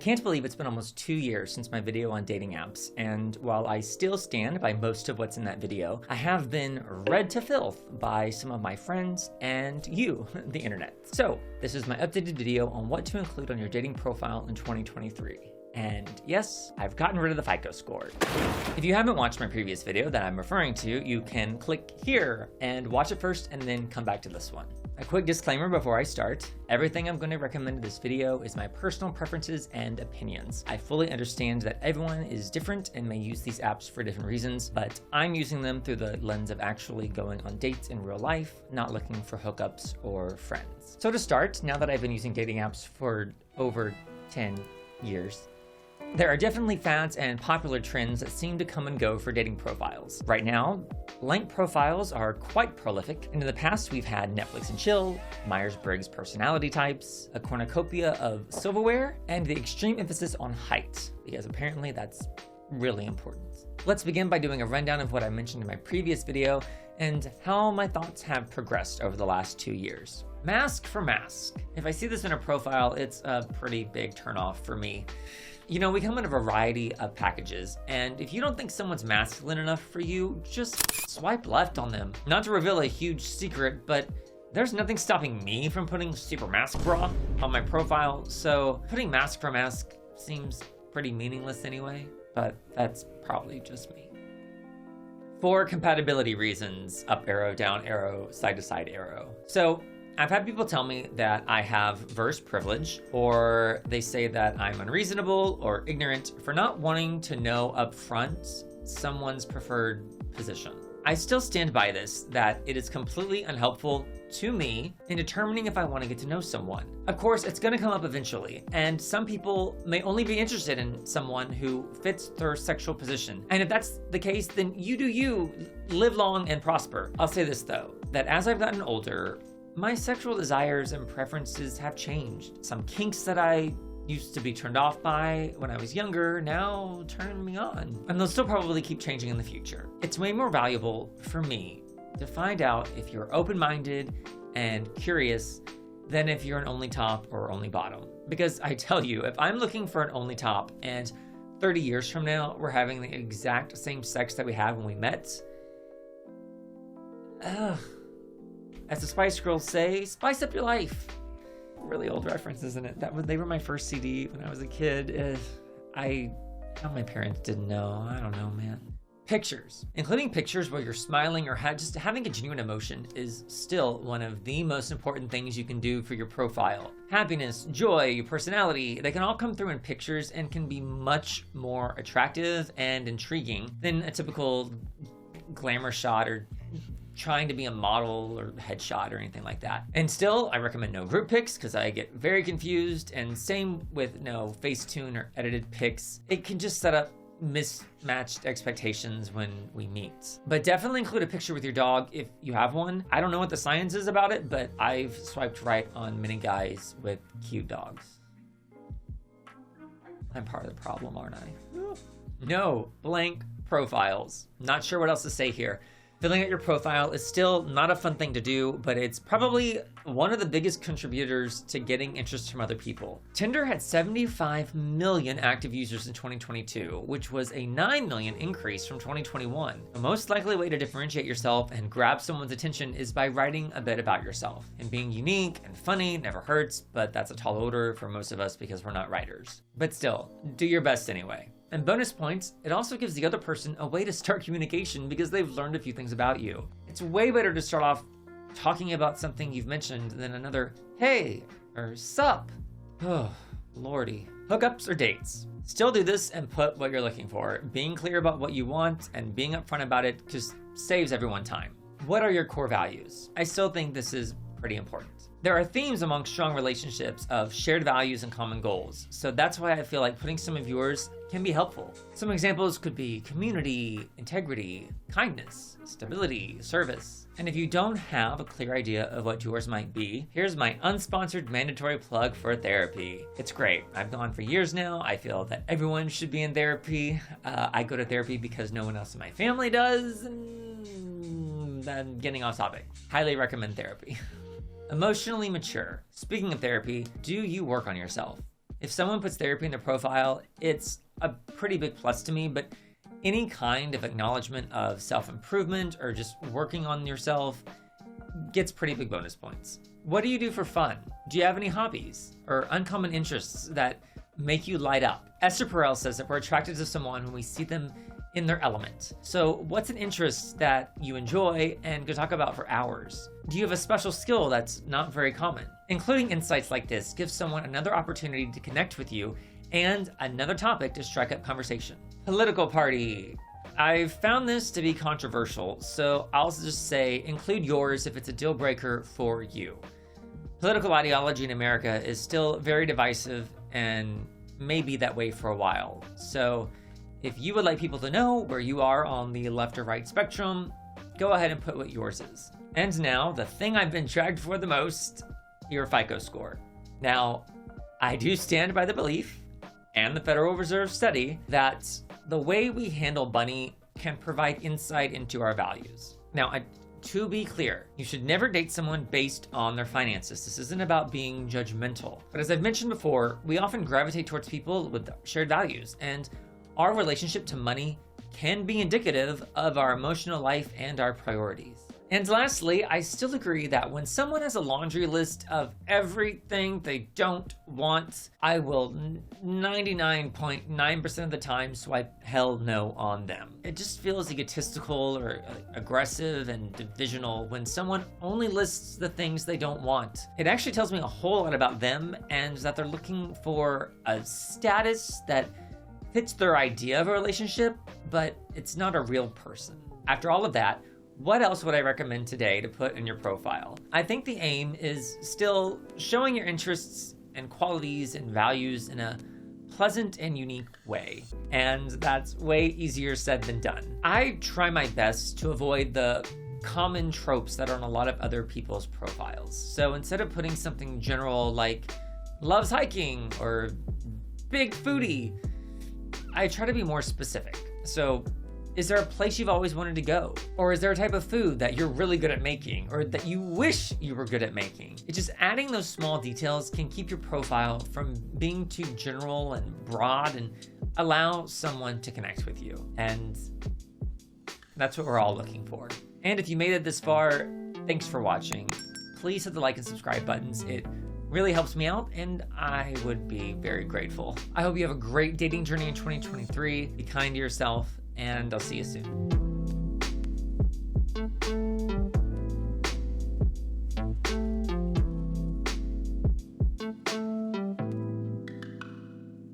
can't believe it's been almost 2 years since my video on dating apps, and while I still stand by most of what's in that video, I have been read to filth by some of my friends and you, the internet. So this is my updated video on what to include on your dating profile in 2023. And yes, I've gotten rid of the FICO score. If you haven't watched my previous video that I'm referring to, you can click here and watch it first and then come back to this one. A quick disclaimer before I start, everything I'm going to recommend in this video is my personal preferences and opinions. I fully understand that everyone is different and may use these apps for different reasons, but I'm using them through the lens of actually going on dates in real life, not looking for hookups or friends. So to start, now that I've been using dating apps for over 10 years, there are definitely fads and popular trends that seem to come and go for dating profiles. Right now, blank profiles are quite prolific, and in the past we've had Netflix and chill, Myers-Briggs personality types, a cornucopia of silverware, and the extreme emphasis on height, because apparently that's really important. Let's begin by doing a rundown of what I mentioned in my previous video and how my thoughts have progressed over the last 2 years. Mask for mask. If I see this in a profile, it's a pretty big turnoff for me. You know, we come in a variety of packages, and if you don't think someone's masculine enough for you, just swipe left on them. Not to reveal a huge secret, but there's nothing stopping me from putting super mask bra on my profile, so putting mask for mask seems pretty meaningless anyway, but that's probably just me. For compatibility reasons, up arrow, down arrow, side to side arrow. So I've had people tell me that I have verse privilege, or they say that I'm unreasonable or ignorant for not wanting to know up front someone's preferred position. I still stand by this, that it is completely unhelpful to me in determining if I want to get to know someone. Of course, it's going to come up eventually, and some people may only be interested in someone who fits their sexual position. And if that's the case, then you do you, live long and prosper. I'll say this though, that as I've gotten older, my sexual desires and preferences have changed. Some kinks that I used to be turned off by when I was younger now turn me on. And they'll still probably keep changing in the future. It's way more valuable for me to find out if you're open-minded and curious than if you're an only top or only bottom. Because I tell you, if I'm looking for an only top and 30 years from now we're having the exact same sex that we had when we met, as the Spice Girls say, spice up your life. Really old reference, isn't it? They were my first CD when I was a kid. My parents didn't know. I don't know, man. Pictures. Including pictures where you're smiling or just having a genuine emotion is still one of the most important things you can do for your profile. Happiness, joy, your personality, they can all come through in pictures and can be much more attractive and intriguing than a typical glamour shot or trying to be a model or headshot or anything like that. And still, I recommend no group pics because I get very confused, and same with no Facetune or edited pics. It can just set up mismatched expectations when we meet. But definitely include a picture with your dog if you have one. I don't know what the science is about it, but I've swiped right on many guys with cute dogs. I'm part of the problem, aren't I? No blank profiles. Not sure what else to say here. Filling out your profile is still not a fun thing to do, but it's probably one of the biggest contributors to getting interest from other people. Tinder had 75 million active users in 2022, which was a 9 million increase from 2021. The most likely way to differentiate yourself and grab someone's attention is by writing a bit about yourself. And being unique and funny never hurts, but that's a tall order for most of us because we're not writers. But still, do your best anyway. And bonus points, it also gives the other person a way to start communication because they've learned a few things about you. It's way better to start off talking about something you've mentioned than another hey or sup. Oh, lordy. Hookups or dates. Still do this and put what you're looking for. Being clear about what you want and being upfront about it just saves everyone time. What are your core values? I still think this is pretty important. There are themes among strong relationships of shared values and common goals, so that's why I feel like putting some of yours can be helpful. Some examples could be community, integrity, kindness, stability, service. And if you don't have a clear idea of what yours might be, here's my unsponsored mandatory plug for therapy. It's great. I've gone for years now. I feel that everyone should be in therapy. I go to therapy because no one else in my family does. And I'm getting off topic. Highly recommend therapy. Emotionally mature. Speaking of therapy, do you work on yourself? If someone puts therapy in their profile, it's a pretty big plus to me, but any kind of acknowledgement of self-improvement or just working on yourself gets pretty big bonus points. What do you do for fun? Do you have any hobbies or uncommon interests that make you light up? Esther Perel says that we're attracted to someone when we see them in their element. So what's an interest that you enjoy and could talk about for hours? Do you have a special skill that's not very common? Including insights like this gives someone another opportunity to connect with you and another topic to strike up conversation. Political party. I've found this to be controversial, so I'll just say include yours if it's a deal breaker for you. Political ideology in America is still very divisive and may be that way for a while. So if you would like people to know where you are on the left or right spectrum, go ahead and put what yours is. And now, the thing I've been dragged for the most, your FICO score. Now, I do stand by the belief, and the Federal Reserve study, that the way we handle money can provide insight into our values. Now, to be clear, you should never date someone based on their finances. This isn't about being judgmental. But as I've mentioned before, we often gravitate towards people with shared values, and our relationship to money can be indicative of our emotional life and our priorities. And lastly, I still agree that when someone has a laundry list of everything they don't want, I will 99.9% of the time swipe hell no on them. It just feels egotistical or aggressive and divisional when someone only lists the things they don't want. It actually tells me a whole lot about them and that they're looking for a status that fits their idea of a relationship, but it's not a real person. After all of that, what else would I recommend today to put in your profile? I think the aim is still showing your interests and qualities and values in a pleasant and unique way. And that's way easier said than done. I try my best to avoid the common tropes that are on a lot of other people's profiles. So instead of putting something general like loves hiking or big foodie, I try to be more specific. So is there a place you've always wanted to go? Or is there a type of food that you're really good at making or that you wish you were good at making? It's just adding those small details can keep your profile from being too general and broad and allow someone to connect with you. And that's what we're all looking for. And if you made it this far, thanks for watching. Please hit the like and subscribe buttons. It really helps me out and I would be very grateful. I hope you have a great dating journey in 2023. Be kind to yourself and I'll see you soon.